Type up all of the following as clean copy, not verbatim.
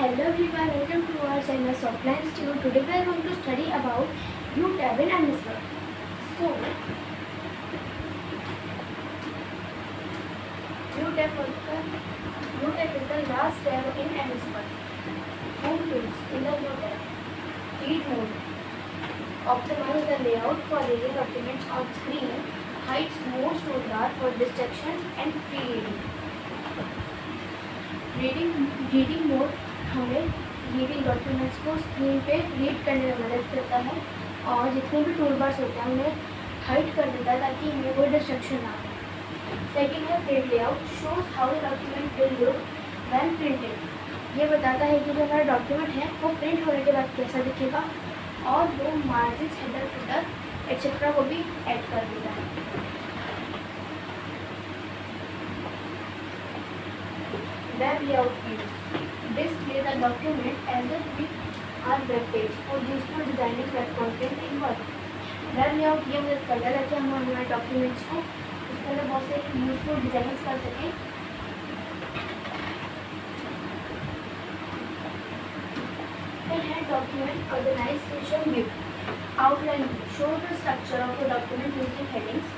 Hello everyone, welcome to our channel Softline Institute. Today we are going to study about U-tab in MS Word. So, U-tab is the last tab in MS Word. Home tools in the U-tab. Read mode. Optimize the layout for reading documents on screen. Hides most toolbar for distraction and free reading. Reading mode हमें reading documents को screen पे read करने में मदद करता है और जितने भी टूल बार्स होते हैं उन्हें हाइड कर देता है ताकि हमें कोई डिस्ट्रक्शन ना हो। सेकेंड है print layout, shows how the document will look when printed. ये बताता है कि जो हमारा डॉक्यूमेंट है वो प्रिंट होने के बाद कैसा दिखेगा और वो मार्जिन, हेडर, फुटर एक्सेट्रा को भी ऐड कर देता है। Web layout view. Display the document as if we are web page for useful designing web content in Word. Web layout ये मदद करता है कि हम हमारे डॉक्यूमेंट्स को उसके अंदर बहुत से यूजफुल डिजाइनिंग कर सकें। फिर है document organization view. Outline show the structure of the document using headings.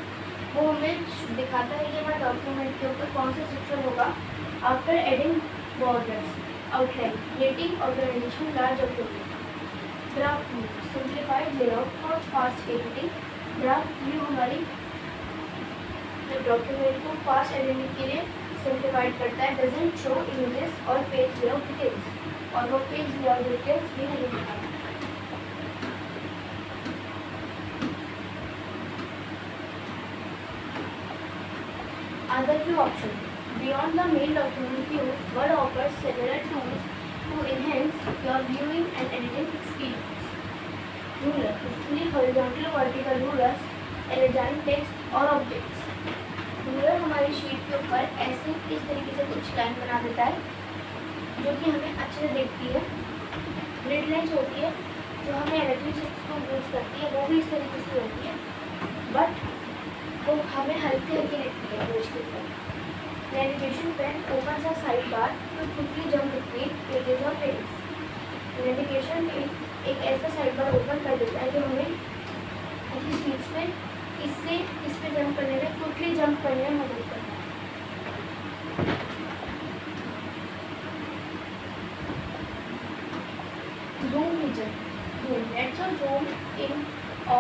वो हमें दिखाता है कि हमारे डॉक्यूमेंट के ऊपर कौन सा स्ट्रक्चर होगा after adding borders. Outline, creating organization large document. Draft view, simplified layout for fast editing. Draft view हमारी डॉक्यूमेंट को फास्ट एडिटिंग के लिए सिंप्लीफाइड करता है। डजंट शो इमेजेस और पेज लेआउट डिटेल्स, और वो पेज लेआउट डिटेल्स भी नहीं दिखाता। Other view option. Beyond the main document view, Word offers several tools to enhance your viewing and editing experience. Ruler, display horizontal or vertical rulers, elegant text और objects. Ruler हमारी sheet के ऊपर ऐसे इस तरीके से कुछ लाइन बना देता है जो कि हमें अच्छे से दिखती है। ग्रिड लाइन्स होती है जो हमें इलेक्ट्रिक शीट्स को यूज करती है, वो भी इस तरीके से होती है, बट वो हमें हल्की हल्की दिखती है पेज के ऊपर। Navigation pen opens a sidebar to quickly jump between pages or headings. Navigation एक ऐसा sidebar ओपन कर देता है जो हमें ऐसी शीट्स में इस पे जंप करने में, क्विकली जंप करने में मदद करता है। Zoom feature. Zoom lets us zoom in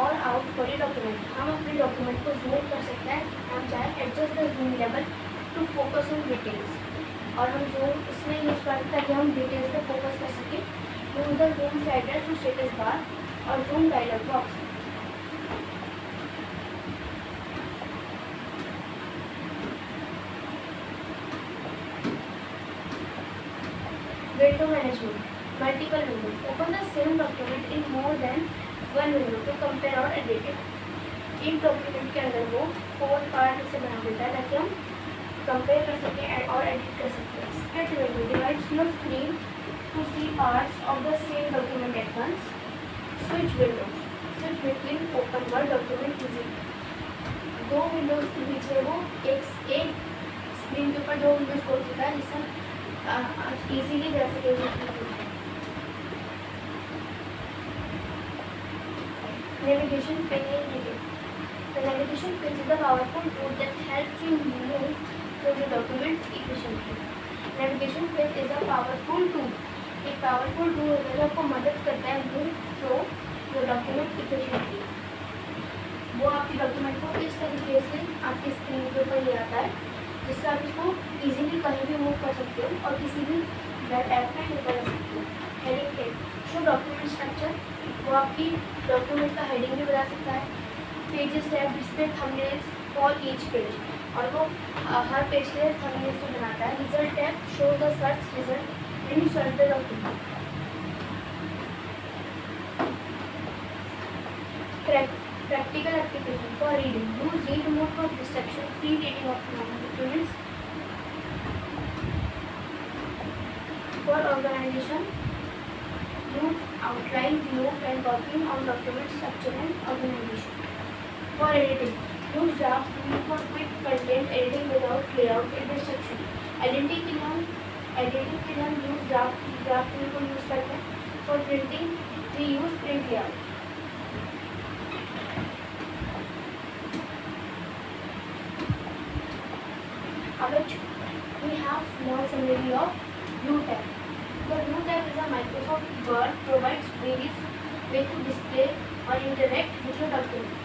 or out for a document. हम अपने डॉक्यूमेंट को जूम कर सकते हैं। हम चाहे adjust the zoom level to focus on details, और हम जूम इसमें यूज करते हैं ताकि हम डिटेल्स पे फोकस कर सकें। Use the zoom slider to status bar और zoom dialog box. Window management, multiple windows, open the same document in more than one window to compare और एडिट इट। एक डॉक्यूमेंट के अंदर वो 4 पार्ट से बना देता है ताकि हम कंपेयर कर सकें और एडिट कर सकते हैं। Split window divides your screen to see parts of the same document at once. Switch windows, switch between open Word document easily. दो विंडोज के बीच में वो एक स्क्रीन के ऊपर 2 विंडोज खोल सकता है जिससे इजीली जा सके। Navigation pen in detail. The navigation pen is a powerful tool that helps you move through the document efficiently. Navigation pen is a powerful tool. एक powerful tool है जो आपको मदद करता है move through the document efficiently. वो आपके document को इस तरीके से आपकी स्क्रीन के ऊपर ले आता है जिससे आप इसको इजीली कहीं भी मूव कर सकते हो और किसी भी वेब ऐप में यूज कर सकते हो। Heading tag, show document structure, वो आपकी डॉक्यूमेंट का हेडिंग भी बता सकता है। Pages tab, display thumbnails for each page, और वो हर पेज के लिए थंबनेल्स को बनाता है। Result tab, show the search result when you search the document. Practical application for reading, use read mode for distraction free reading of documents. For organization, use outline view when working on document structure and organization. For editing, use draft view for quick content editing without layout and distraction. Editing के लिए हम editing के लिए हम use draft tool को use करते हैं. For printing we use print layout. We have small summary of View tab. The View tab is a Microsoft Word provides various ways to display or interact with your document.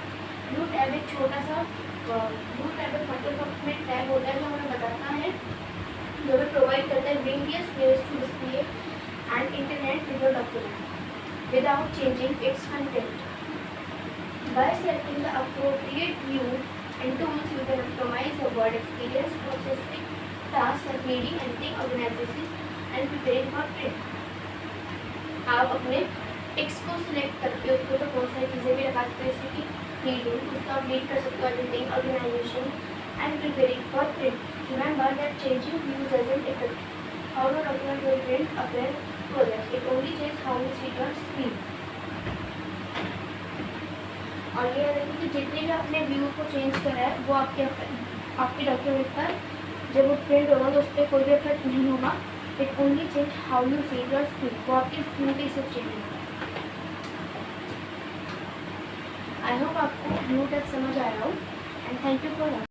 View tab एक छोटा सा View tab एक Microsoft में tab होता है जो हमें बताता है, जो हमें प्रोवाइड करता है various ways to display and interact with your document without changing its content. By selecting the appropriate view and tools, you can optimize your word experience for specific tasks like reading, editing, organization and preparing for print. आप अपने text को select करके उसको तो बहुत सारी चीज़ें भी लगा सकते हैं, जैसे कि रीडिंग, उसको आप रीड कर सकते हो, editing, organization and preparing for print. Remember that changing views doesn't affect how your document will print, appear, progress. It only changes how you see your screen. और ये देखिए कि जितने भी आपने व्यू को चेंज करा है वो आपके डॉक्यूमेंट पर जब वो प्रिंट होगा तो उस पर कोई भी इफेक्ट नहीं होगा. It only change how you see your screen. वो आपकी स्क्रीन पे सिर्फ चेंज होगा. आई होप आपको व्यू टैब समझ आया हो एंड थैंक यू फॉर